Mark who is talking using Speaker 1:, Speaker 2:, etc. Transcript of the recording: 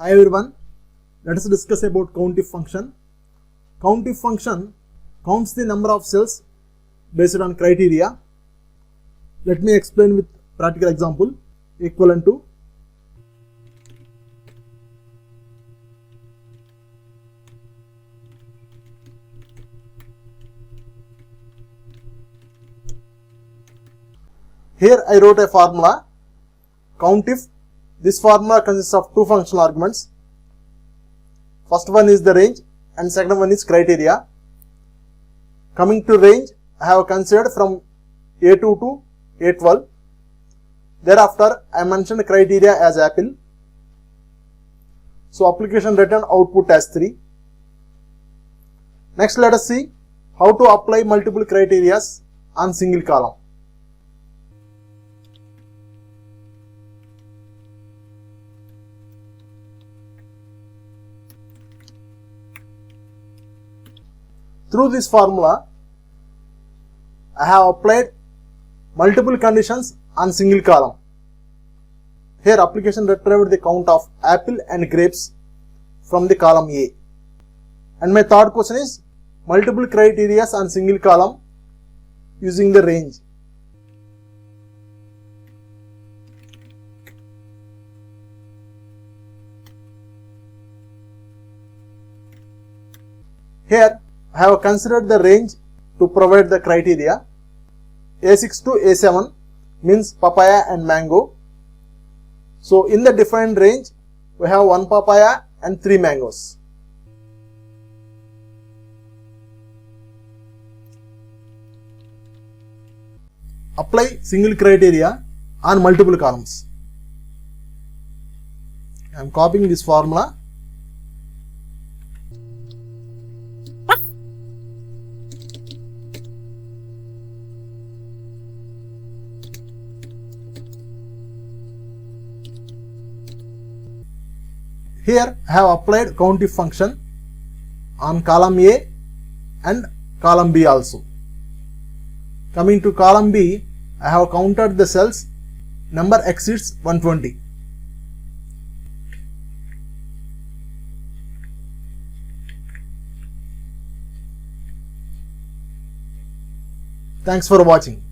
Speaker 1: Hi everyone, let us discuss about COUNTIF function. COUNTIF function counts the number of cells based on criteria. Let me explain with practical example equivalent to here I wrote a formula COUNTIF. This formula consists of two functional arguments. First one is the range and second one is criteria. Coming to range, I have considered from A2 to A12. Thereafter, I mentioned criteria as apple. So application return output as 3. Next, let us see how to apply multiple criteria on single column. Through this formula, I have applied multiple conditions on single column. Here application retrieved the count of apple and grapes from the column A. And my third question is multiple criteria on single column using the range. Here I have considered the range to provide the criteria. A6 to A7 means papaya and mango. So in the defined range, we have 1 papaya and 3 mangoes. Apply single criteria on multiple columns. I am copying this formula. Here I have applied COUNTIF function on column A and column B also. Coming to column B, I have counted the cells, number exceeds 120. Thanks for watching.